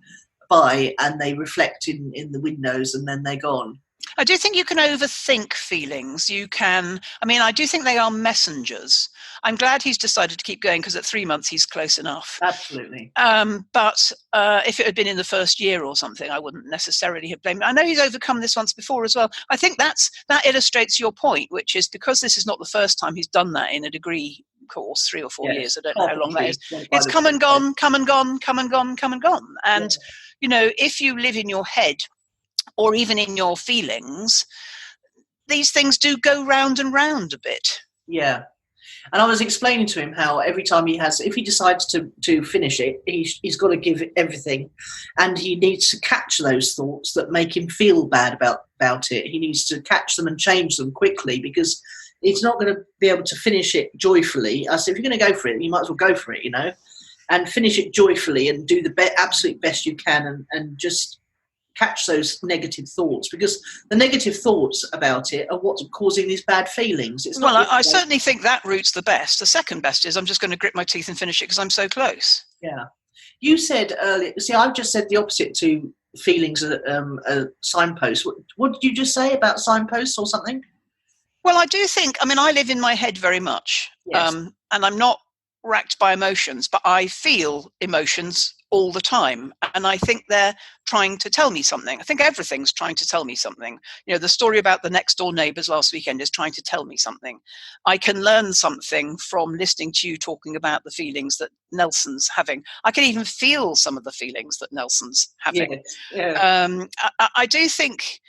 Speaker 1: by and they reflect in the windows and then they're gone.
Speaker 2: I do think you can overthink feelings. I do think they are messengers. I'm glad he's decided to keep going because at 3 months he's close enough.
Speaker 1: Absolutely.
Speaker 2: But if it had been in the first year or something, I wouldn't necessarily have blamed him. I know he's overcome this once before as well. I think that illustrates your point, which is because this is not the first time he's done that in a degree course, 3 or 4 years. I don't know how long that is. It's come and gone, come and gone, come and gone, come and gone. And, if you live in your head or even in your feelings, these things do go round and round a bit.
Speaker 1: Yeah. And I was explaining to him how every time if he decides to finish it, he's got to give it everything, and he needs to catch those thoughts that make him feel bad about it. He needs to catch them and change them quickly, because he's not going to be able to finish it joyfully. I said, if you're going to go for it, you might as well go for it, and finish it joyfully and do the absolute best you can, and just catch those negative thoughts, because the negative thoughts about it are what's causing these bad feelings.
Speaker 2: I certainly think that route's the best. The second best is I'm just going to grit my teeth and finish it because I'm so close.
Speaker 1: Yeah. You said earlier, I've just said the opposite to feelings a signpost. What did you just say about signposts or something?
Speaker 2: Well, I do think, I live in my head very much.
Speaker 1: Yes.
Speaker 2: And I'm not racked by emotions, but I feel emotions all the time, and I think they're trying to tell me something. I think everything's trying to tell me something. The story about the next door neighbours last weekend is trying to tell me something. I can learn something from listening to you talking about the feelings that Nelson's having. I can even feel some of the feelings that Nelson's having.
Speaker 1: Yeah.
Speaker 2: I do think,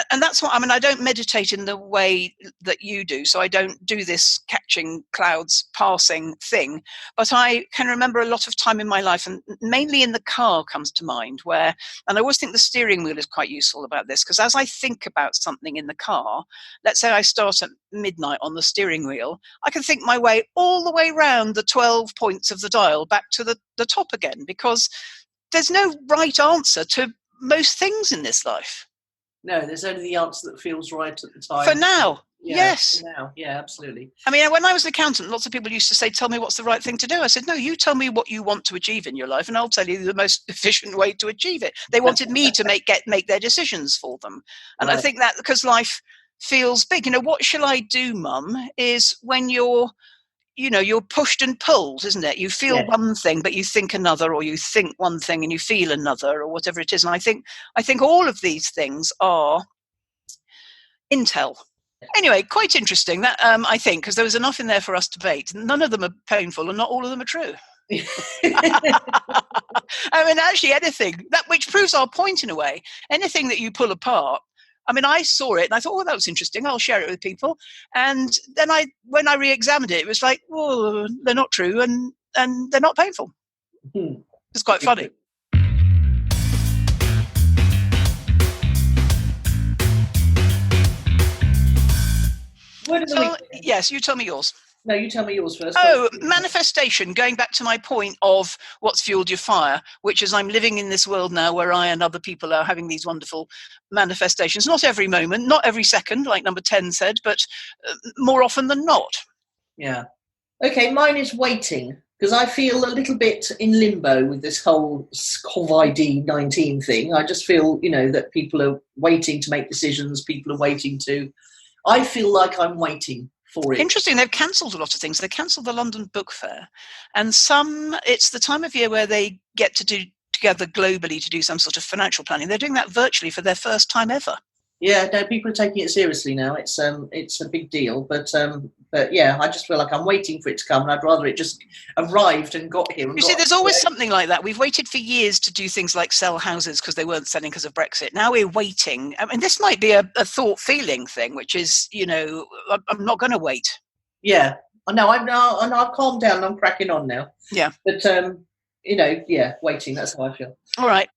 Speaker 2: and that's what I don't meditate in the way that you do, so I don't do this catching clouds passing thing, but I can remember a lot of time in my life, and mainly in the car comes to mind, and I always think the steering wheel is quite useful about this, because as I think about something in the car, let's say I start at midnight on the steering wheel, I can think my way all the way round the 12 points of the dial back to the top again, because there's no right answer to most things in this life.
Speaker 1: No, there's only the answer that feels right at the time.
Speaker 2: For now,
Speaker 1: yeah,
Speaker 2: yes.
Speaker 1: For now, yeah, absolutely.
Speaker 2: When I was an accountant, lots of people used to say, tell me what's the right thing to do. I said, no, you tell me what you want to achieve in your life, and I'll tell you the most efficient way to achieve it. They wanted me to make their decisions for them. And right. I think that because life feels big, what shall I do, Mum, is when you're pushed and pulled, isn't it? You feel one thing, but you think another, or you think one thing and you feel another, or whatever it is. And I think all of these things are intel. Anyway, quite interesting that I think, because there was enough in there for us to debate. None of them are painful, and not all of them are true. Actually, anything which proves our point in a way. Anything that you pull apart. I saw it and I thought, oh, that was interesting. I'll share it with people. And then when I re-examined it, it was like, oh, they're not true and they're not painful. It's quite funny. Yes, you tell me yours.
Speaker 1: No, you tell me yours first.
Speaker 2: Oh, manifestation, going back to my point of what's fueled your fire, which is I'm living in this world now where I and other people are having these wonderful manifestations. Not every moment, not every second, like number 10 said, but more often than not.
Speaker 1: Yeah. Okay, mine is waiting, because I feel a little bit in limbo with this whole COVID-19 thing. I just feel, that people are waiting to make decisions. People are waiting to... I feel like I'm waiting for it.
Speaker 2: Interesting. They've cancelled a lot of things. They cancelled the London Book Fair, and it's the time of year where they get to do together globally to do some sort of financial planning. They're doing that virtually for their first time ever.
Speaker 1: Yeah, no, people are taking it seriously now. It's a big deal, but yeah, I just feel like I'm waiting for it to come, and I'd rather it just arrived and got here.
Speaker 2: You see, there's always something like that. We've waited for years to do things like sell houses because they weren't selling because of Brexit. Now we're waiting. This might be a thought-feeling thing, which is, I'm not going to wait.
Speaker 1: Yeah, no, I've calmed down. I'm cracking on now.
Speaker 2: Yeah,
Speaker 1: but yeah, waiting. That's how I feel.
Speaker 2: All right.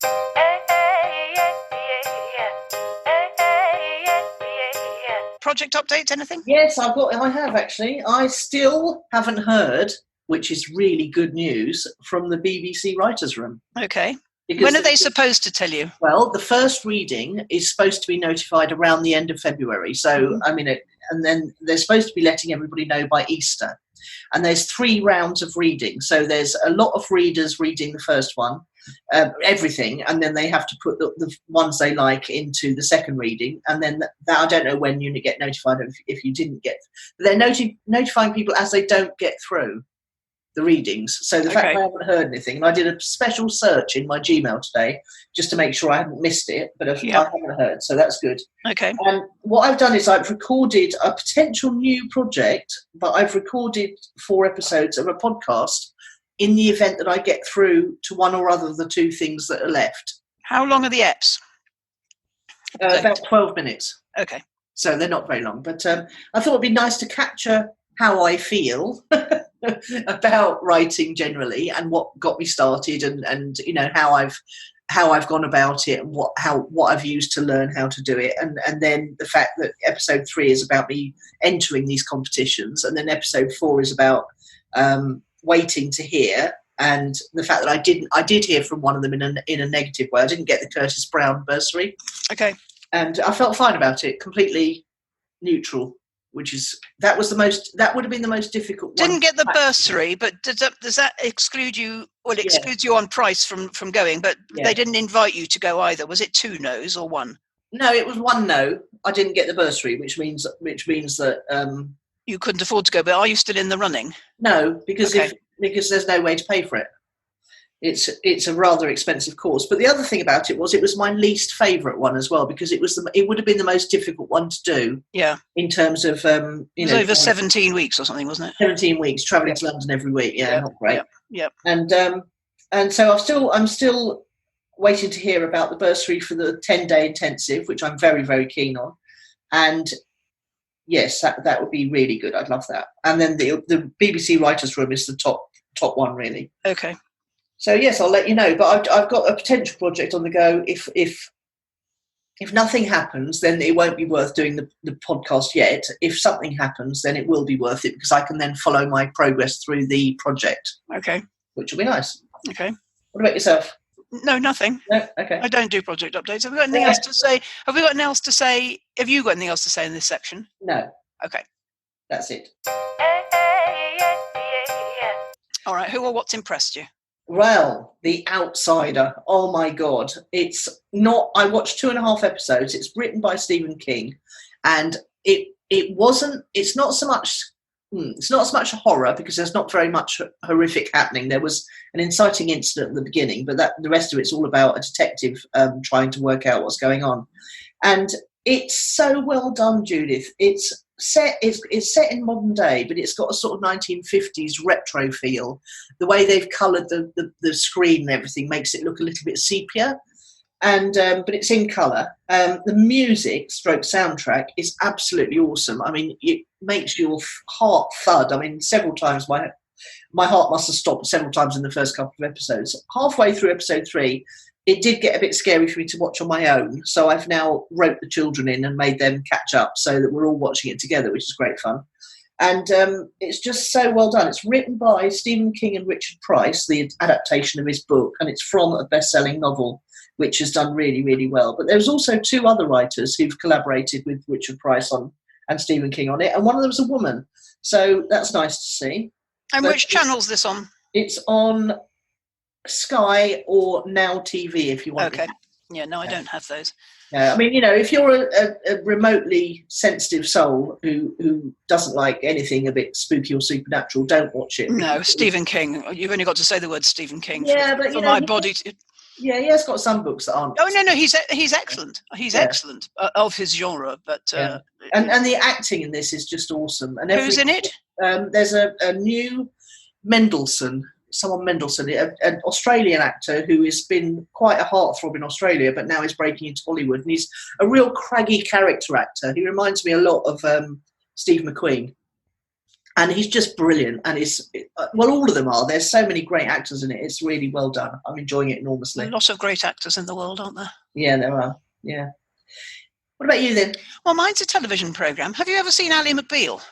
Speaker 2: Project updates, anything?
Speaker 1: Yes, I have actually. I still haven't heard, which is really good news, from the BBC Writers' Room.
Speaker 2: Okay. When are they supposed to tell you?
Speaker 1: Well, the first reading is supposed to be notified around the end of February. So, and then they're supposed to be letting everybody know by Easter. And there's 3 rounds of reading. So there's a lot of readers reading the first one, everything, and then they have to put the ones they like into the second reading. And then that I don't know when you get notified if you didn't get. They're notifying people as they don't get through the readings. So the fact I haven't heard anything, and I did a special search in my Gmail today just to make sure I hadn't missed it, but I haven't heard, so that's good.
Speaker 2: Okay.
Speaker 1: And what I've done is I've recorded a potential new project, but I've recorded 4 episodes of a podcast in the event that I get through to one or other of the 2 things that are left.
Speaker 2: How long are the eps?
Speaker 1: About 12 minutes.
Speaker 2: Okay.
Speaker 1: so they're not very long. But I thought it'd be nice to capture how I feel about writing generally, and what got me started, and you know, how I've gone about it, and what I've used to learn how to do it, and then the fact that episode 3 is about me entering these competitions, and then episode 4 is about waiting to hear, and the fact that I did hear from one of them in a negative way. I didn't get the Curtis Brown bursary.
Speaker 2: Okay. And
Speaker 1: I felt fine about it, completely neutral. That would have been the most difficult one.
Speaker 2: Didn't get the bursary, but does that exclude you? Well, it excludes you on price from going, but they didn't invite you to go either. Was it 2 no's or 1?
Speaker 1: No, it was 1 no. I didn't get the bursary, which means that
Speaker 2: you couldn't afford to go. But are you still in the running?
Speaker 1: No, because there's no way to pay for it. It's a rather expensive course. But the other thing about it was my least favourite one as well, because it would have been the most difficult one to do.
Speaker 2: Yeah.
Speaker 1: In terms of
Speaker 2: it was over 17 weeks or something, wasn't it?
Speaker 1: 17 weeks travelling to London every week. Yeah, not great.
Speaker 2: Yeah.
Speaker 1: And so I'm still waiting to hear about the bursary for the 10-day intensive, which I'm very, very keen on. And yes, that would be really good. I'd love that. And then the BBC Writers' Room is the top one, really.
Speaker 2: Okay.
Speaker 1: So yes, I'll let you know. But I've got a potential project on the go. If nothing happens, then it won't be worth doing the podcast yet. If something happens, then it will be worth it, because I can then follow my progress through the project.
Speaker 2: Okay.
Speaker 1: Which will be nice.
Speaker 2: Okay.
Speaker 1: What about yourself?
Speaker 2: No, nothing.
Speaker 1: No? Okay.
Speaker 2: I don't do project updates. Have we got anything else to say? Have you got anything else to say in this section?
Speaker 1: No.
Speaker 2: Okay.
Speaker 1: That's it.
Speaker 2: All right. Who or what's impressed you?
Speaker 1: Well, The Outsider. Oh my God. It's not, I watched 2.5 episodes. It's written by Stephen King, and it's not so much horror, because there's not very much horrific happening. There was an inciting incident at the beginning, but the rest of it's all about a detective trying to work out what's going on. And it's so well done, Judith. It's set in modern day, but it's got a sort of 1950s retro feel. The way they've coloured the screen and everything makes it look a little bit sepia. And but it's in colour. The music / soundtrack is absolutely awesome. I mean, it makes your heart thud. I mean, several times my heart must have stopped several times in the first couple of episodes. Halfway through episode 3, it did get a bit scary for me to watch on my own. So I've now roped the children in and made them catch up, so that we're all watching it together, which is great fun. And it's just so well done. It's written by Stephen King and Richard Price, the adaptation of his book, and it's from a best-selling novel, which has done really, really well. But there's also 2 other writers who've collaborated with Richard Price and Stephen King on it, and one of them is a woman. So that's nice to see.
Speaker 2: And which channel's this on?
Speaker 1: It's on Sky or Now TV, if you want.
Speaker 2: Okay. Yeah, no, I don't have those.
Speaker 1: Yeah, I mean, you know, if you're a remotely sensitive soul who doesn't like anything a bit spooky or supernatural, don't watch it.
Speaker 2: No, Stephen King. You've only got to say the word Stephen King.
Speaker 1: Yeah, but
Speaker 2: for my body.
Speaker 1: Yeah, he has got some books that aren't.
Speaker 2: Oh no, he's excellent. He's excellent of his genre. But
Speaker 1: and the acting in this is just awesome. And
Speaker 2: who's in it?
Speaker 1: There's a new Mendelsohn, an Australian actor who has been quite a heartthrob in Australia, but now is breaking into Hollywood. And he's a real craggy character actor. He reminds me a lot of Steve McQueen. And he's just brilliant. And all of them are. There's so many great actors in it. It's really well done. I'm enjoying it enormously.
Speaker 2: A lot of great actors in the world, aren't there?
Speaker 1: Yeah, there are. Yeah. What about you then?
Speaker 2: Well, mine's a television programme. Have you ever seen Ally McBeal?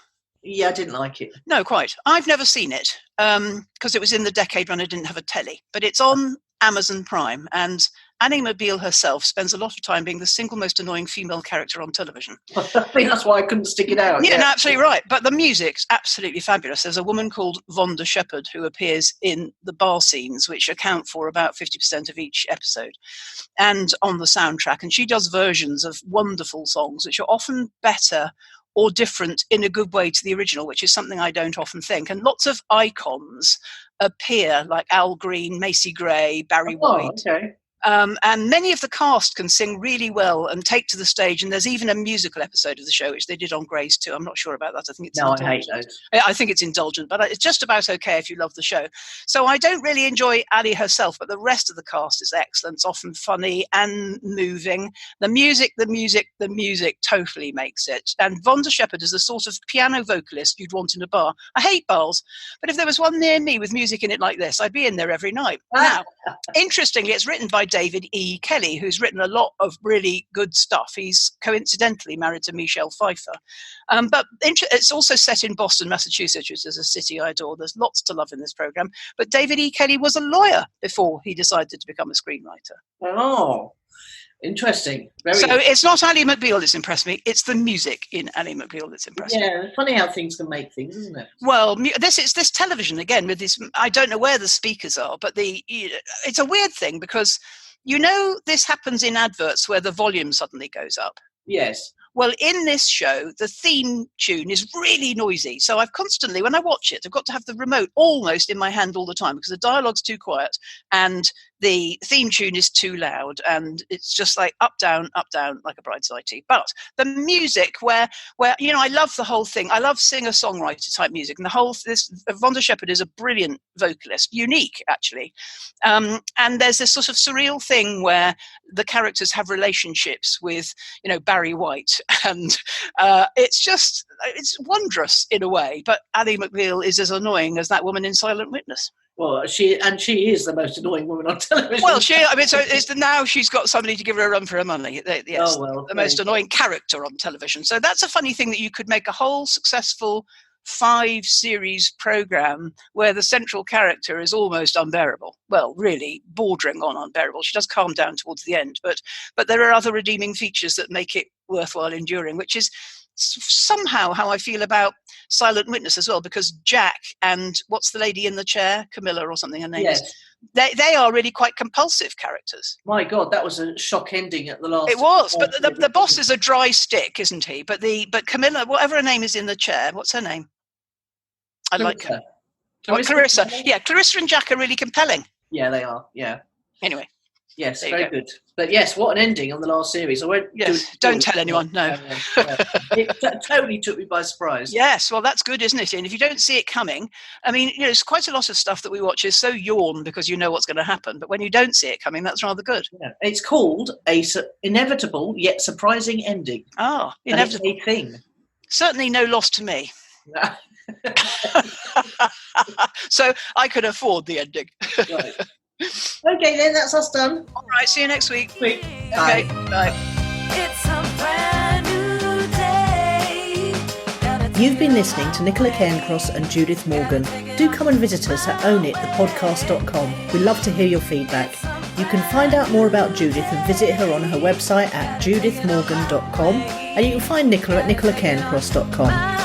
Speaker 1: Yeah, I didn't like it.
Speaker 2: No, quite. I've never seen it because it was in the decade when I didn't have a telly. But it's on Amazon Prime, and Ally McBeal herself spends a lot of time being the single most annoying female character on television.
Speaker 1: I think that's why I couldn't stick it out.
Speaker 2: Yeah, no, absolutely right. But the music's absolutely fabulous. There's a woman called Vonda Shepherd who appears in the bar scenes, which account for about 50% of each episode, and on the soundtrack. And she does versions of wonderful songs, which are often better or different in a good way to the original, which is something I don't often think. And lots of icons appear, like Al Green, Macy Gray, Barry White.
Speaker 1: Okay.
Speaker 2: And many of the cast can sing really well and take to the stage. And there's even a musical episode of the show, which they did on Grace too. I'm not sure about that. I think it's indulgent.
Speaker 1: I hate those.
Speaker 2: I think it's indulgent, but it's just about okay if you love the show. So I don't really enjoy Ali herself, but the rest of the cast is excellent. It's often funny and moving. The music totally makes it. And Vonda Shepherd is the sort of piano vocalist you'd want in a bar. I hate bars, but if there was one near me with music in it like this, I'd be in there every night. Now, interestingly, it's written by David E. Kelly, who's written a lot of really good stuff. He's coincidentally married to Michelle Pfeiffer. But it's also set in Boston, Massachusetts, which is a city I adore. There's lots to love in this program. But David E. Kelly was a lawyer before he decided to become a screenwriter.
Speaker 1: Oh, interesting.
Speaker 2: So it's not Ally McBeal that's impressed me. It's the music in Ally McBeal that's impressed me.
Speaker 1: Yeah, funny how things can make things, isn't it?
Speaker 2: Well, this television again with this. I don't know where the speakers are, but it's a weird thing because this happens in adverts where the volume suddenly goes up.
Speaker 1: Yes.
Speaker 2: Well, in this show, the theme tune is really noisy. So I've constantly, when I watch it, I've got to have the remote almost in my hand all the time because the dialogue's too quiet and the theme tune is too loud. And it's just like up, down, like a bridesmaid tea. But the music where I love the whole thing. I love singer-songwriter type music. And Vonda Shepherd is a brilliant vocalist, unique, actually. And there's this sort of surreal thing where the characters have relationships with, Barry White. And it's wondrous in a way, but Ally McBeal is as annoying as that woman in Silent Witness.
Speaker 1: Well, she is the most annoying woman on television.
Speaker 2: Well, now she's got somebody to give her a run for her money. Yes, the most annoying character on television. So that's a funny thing that you could make a whole successful 5-series program where the central character is almost unbearable. Well, really bordering on unbearable. She does calm down towards the end, but there are other redeeming features that make it worthwhile enduring, which is somehow how I feel about Silent Witness as well, because Jack and what's the lady in the chair, Camilla or something her name is, they are really quite compulsive characters.
Speaker 1: My God, that was a shock ending at the last.
Speaker 2: It was, but the boss is a dry stick, isn't he? But Camilla, whatever her name is in the chair, what's her name? I like her. Clarissa. Yeah, Clarissa and Jack are really compelling.
Speaker 1: Yeah, they are. Yeah.
Speaker 2: Anyway.
Speaker 1: Yes, very good. But yes, what an ending on the last series. I won't.
Speaker 2: Don't tell anyone. No.
Speaker 1: It totally took me by surprise.
Speaker 2: Yes, well, that's good, isn't it? And if you don't see it coming, I mean, there's quite a lot of stuff that we watch is so yawn because you know what's going to happen. But when you don't see it coming, that's rather good. Yeah.
Speaker 1: It's called a inevitable yet surprising ending.
Speaker 2: Oh, inevitable.
Speaker 1: And it's a thing.
Speaker 2: Certainly no loss to me. So I could afford the ending.
Speaker 1: Right. Okay, then that's us done.
Speaker 2: All right, see you next week.
Speaker 1: Bye.
Speaker 2: Okay, bye.
Speaker 3: It's a brand new day.
Speaker 1: You've been listening to Nicola Cairncross and Judith Morgan. Do come and visit us at ownitthepodcast.com. We love to hear your feedback. You can find out more about Judith and visit her on her website at judithmorgan.com, and you can find Nicola at nicolacairncross.com.